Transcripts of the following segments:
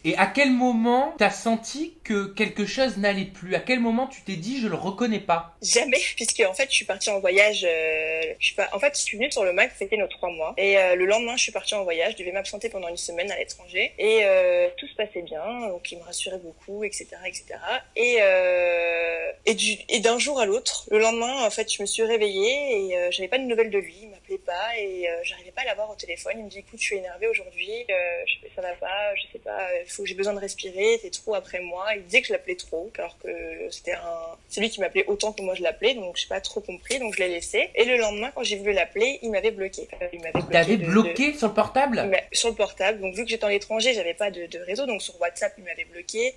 Et à quel moment t'as senti que quelque chose n'allait plus? À quel moment tu t'es dit je le reconnais pas? Jamais, puisque en fait je suis partie en voyage. En fait, je suis venue sur le Mac, c'était nos 3 mois. Et le lendemain, je suis partie en voyage. Je devais m'absenter pendant une semaine à l'étranger. Et tout se passait bien, donc il me rassurait beaucoup, etc., etc. Et d'un jour à l'autre, le lendemain, en fait, je me suis réveillée et j'avais pas de nouvelles de lui. Il m'appelait pas et j'arrivais pas à l'avoir au téléphone. Il me dit écoute, je suis énervée aujourd'hui. Je fais ça va pas, je sais pas. J'ai besoin de respirer. T'es trop après moi. Il disait que je l'appelais trop, alors que c'est lui qui m'appelait autant que moi je l'appelais, donc j'ai pas trop compris, donc je l'ai laissé. Et le lendemain, quand j'ai voulu l'appeler, il m'avait bloqué. Il t'avait bloqué sur le portable? Sur le portable. Donc vu que j'étais à l'étranger, j'avais pas de réseau, donc sur WhatsApp il m'avait bloqué.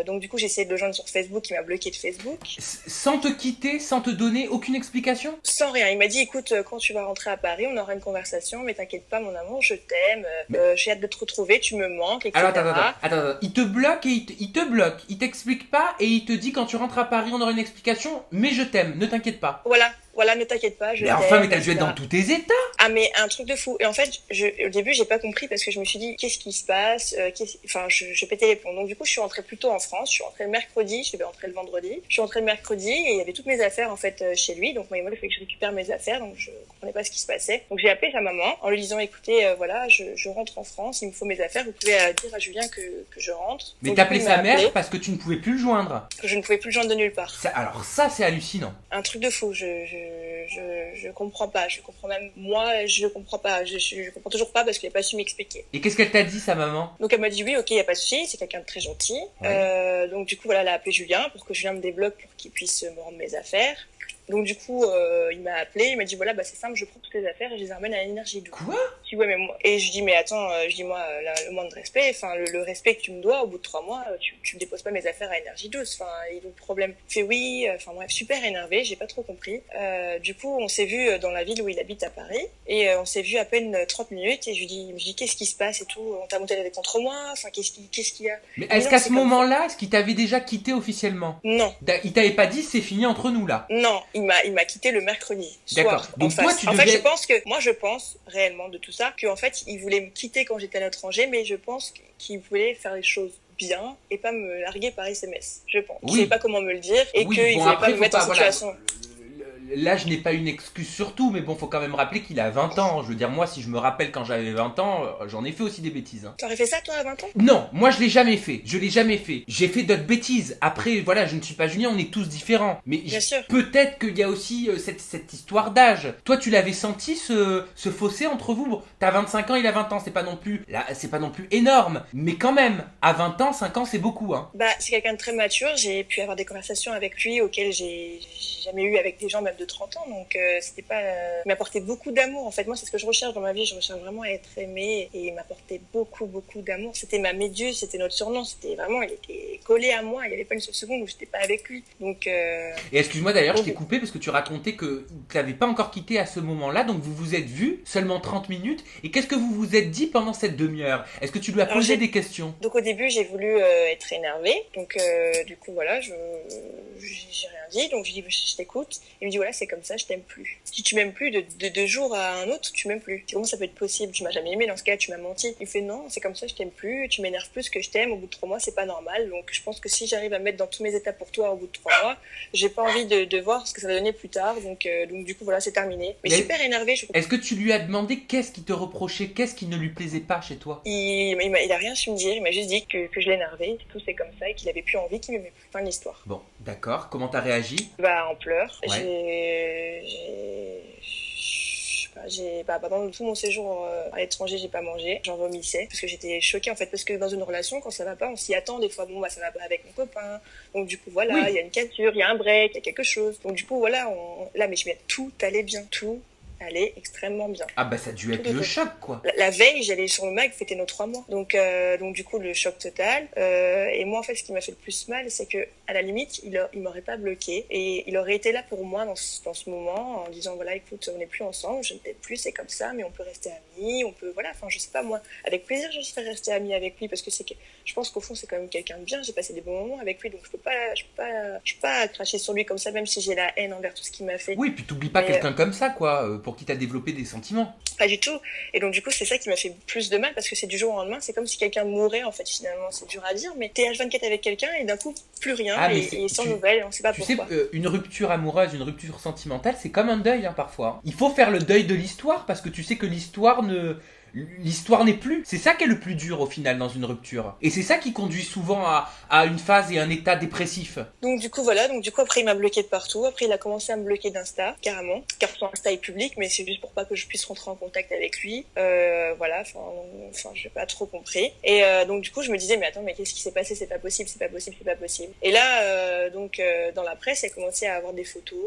Donc du coup j'ai essayé de le joindre sur Facebook, il m'a bloqué de Facebook. Sans te quitter, sans te donner aucune explication? Sans rien. Il m'a dit écoute, quand tu vas rentrer à Paris, on aura une conversation, mais t'inquiète pas mon amour, je t'aime, j'ai hâte de te retrouver, tu me manques, etc. Alors attends. Il te bloque et il te bloque. Il t'explique pas et il te dit quand tu rentres à Paris on aura une explication, mais je t'aime, ne t'inquiète pas. Voilà, ne t'inquiète pas, je Mais t'aime. enfin, mais t'as dû être dans tous tes états. Ah mais un truc de fou. Et en fait, au début, j'ai pas compris parce que je me suis dit qu'est-ce qui se passe. Je pétais les plombs. Donc du coup, je suis rentrée plus tôt en France. Je suis rentrée le mercredi. Je devais rentrer le vendredi. Je suis rentrée le mercredi et il y avait toutes mes affaires en fait chez lui. Donc moi, il fallait que je récupère mes affaires. Donc je comprenais pas ce qui se passait. Donc j'ai appelé sa maman en lui disant écoutez, voilà, je rentre en France. Il me faut mes affaires. Vous pouvez dire à Julien que je rentre. Mais t'as appelé sa mère parce que tu ne pouvais plus le joindre. Que je ne pouvais plus le joindre de nulle part. Alors ça, c'est hallucinant. Un truc de fou. Je comprends pas, je comprends même moi, je comprends pas, je comprends toujours pas parce qu'elle a pas su m'expliquer. Et qu'est-ce qu'elle t'a dit sa maman? Donc elle m'a dit oui, ok, y a pas de souci, c'est quelqu'un de très gentil. Ouais. Donc du coup voilà, elle a appelé Julien pour que Julien me débloque pour qu'il puisse me rendre mes affaires. Donc du coup, il m'a appelé, il m'a dit voilà, bah c'est simple, je prends toutes les affaires et je les ramène à l'énergie 12. Quoi? Je dis ouais, mais moi... Et je dis mais attends, moi le moins de respect, enfin le respect que tu me dois au bout de 3 mois, tu me déposes pas mes affaires à énergie 12, enfin il y a le problème. Il fait oui, enfin bref, super énervé, j'ai pas trop compris. Du coup, on s'est vu dans la ville où il habite à Paris et on s'est vu à peine 30 minutes et je lui dis qu'est-ce qui se passe et tout, on t'a monté la tête contre moi, enfin qu'est-ce qu'il y a? Mais est-ce qu'à ce moment-là, est-ce qu'il t'avait déjà quitté officiellement? Non. Il t'avait pas dit c'est fini entre nous là? Non, il m'a quitté le mercredi soir. D'accord. Donc toi, tu en devais... fait, je pense réellement de tout ça qu'en fait, il voulait me quitter quand j'étais à l'étranger, mais je pense qu'il voulait faire les choses bien et pas me larguer par SMS. Je pense. Il savait pas comment me le dire et qu'il voulait pas me mettre en situation. Là, je n'ai pas une excuse sur tout, mais bon, faut quand même rappeler qu'il a 20 ans. Je veux dire, moi, si je me rappelle quand j'avais 20 ans, j'en ai fait aussi des bêtises. Hein. T'aurais fait ça, toi, à 20 ans? Non, moi, je l'ai jamais fait. J'ai fait d'autres bêtises. Après, voilà, je ne suis pas Julien, on est tous différents. Mais peut-être qu'il y a aussi cette histoire d'âge. Toi, tu l'avais senti, ce fossé entre vous. Bon, t'as 25 ans, il a 20 ans. C'est pas non plus énorme. Mais quand même, à 20 ans, 5 ans, c'est beaucoup. Hein. Bah, c'est quelqu'un de très mature. J'ai pu avoir des conversations avec lui auxquelles j'ai jamais eu avec des gens même de 30 ans, donc c'était pas... Il m'apportait beaucoup d'amour, en fait. Moi, c'est ce que je recherche dans ma vie, je recherche vraiment à être aimée, et il m'apportait beaucoup, beaucoup d'amour. C'était ma méduse, c'était notre surnom, c'était vraiment... Il était collé à moi, il n'y avait pas une seule seconde où j'étais pas avec lui, donc... Et excuse-moi d'ailleurs, je t'ai coupé parce que tu racontais que tu n'avais pas encore quitté à ce moment-là, donc vous vous êtes vus seulement 30 minutes, et qu'est-ce que vous vous êtes dit pendant cette demi-heure? Est-ce que tu lui as posé des questions? Donc au début, j'ai voulu être énervée, donc du coup, voilà, j'ai rien dit, donc je dis je t'écoute. Il me dit voilà, c'est comme ça, je t'aime plus. Si tu m'aimes plus de jour à un autre, tu m'aimes plus. Comment ça peut être possible? Tu m'as jamais aimé, dans ce cas tu m'as menti. Il fait non, c'est comme ça, je t'aime plus, tu m'énerves plus que je t'aime, au bout de 3 mois c'est pas normal. Donc je pense que si j'arrive à me mettre dans tous mes états pour toi au bout de 3 mois, j'ai pas envie de voir ce que ça va donner plus tard. Donc du coup voilà, c'est terminé. Mais super énervé. Est-ce que tu lui as demandé qu'est-ce qui te reprochait, qu'est-ce qui ne lui plaisait pas chez toi? Il a rien su me dire, il m'a juste dit que je l'énervais, tout c'est comme ça et qu'il avait plus envie, qu'il m'aimait plus. Fin de l'histoire. Bon, d'accord. Comment t'as réagi? Bah en pleurs. Ouais. Pendant tout mon séjour à l'étranger, j'ai pas mangé, j'en vomissais parce que j'étais choquée en fait, parce que dans une relation, quand ça va pas, on s'y attend des fois. Bon bah ça va pas avec mon copain, donc du coup voilà, il y a une cassure, il y a un break, il y a quelque chose, donc du coup voilà, mais tout allait bien, tout allait extrêmement bien. Ah bah ça a dû être le choc quoi. La veille, j'allais sur le Mac fêter nos 3 mois, donc du coup le choc total. Et moi en fait, ce qui m'a fait le plus mal, c'est que à la limite, il m'aurait pas bloqué et il aurait été là pour moi dans ce moment en disant voilà, écoute, on n'est plus ensemble, je ne t'aime plus, c'est comme ça, mais on peut rester amis, on peut, voilà, enfin, je sais pas, moi, avec plaisir, je serais rester amie avec lui parce que je pense qu'au fond, c'est quand même quelqu'un de bien, j'ai passé des bons moments avec lui, donc je peux pas cracher sur lui comme ça, même si j'ai la haine envers tout ce qu'il m'a fait. Oui, puis t'oublies pas quelqu'un comme ça, quoi, pour qui t'as développé des sentiments. Pas du tout. Et donc, du coup, c'est ça qui m'a fait plus de mal parce que c'est du jour au lendemain. C'est comme si quelqu'un mourait, en fait, finalement. C'est dur à dire, mais t'es H24 avec quelqu'un et d'un coup, plus rien et sans nouvelles. On sait pas pourquoi. Tu sais, une rupture amoureuse, une rupture sentimentale, c'est comme un deuil, parfois. Il faut faire le deuil de l'histoire parce que tu sais que l'histoire n'est plus. C'est ça qui est le plus dur au final dans une rupture. Et c'est ça qui conduit souvent à une phase et un état dépressif. Donc du coup voilà, après il m'a bloqué de partout. Après il a commencé à me bloquer d'Insta, carrément. Car son Insta est public, mais c'est juste pour pas que je puisse rentrer en contact avec lui. Voilà, enfin j'ai pas trop compris. Et donc du coup je me disais mais attends, mais qu'est-ce qui s'est passé? C'est pas possible. Et là dans la presse il a commencé à avoir des photos.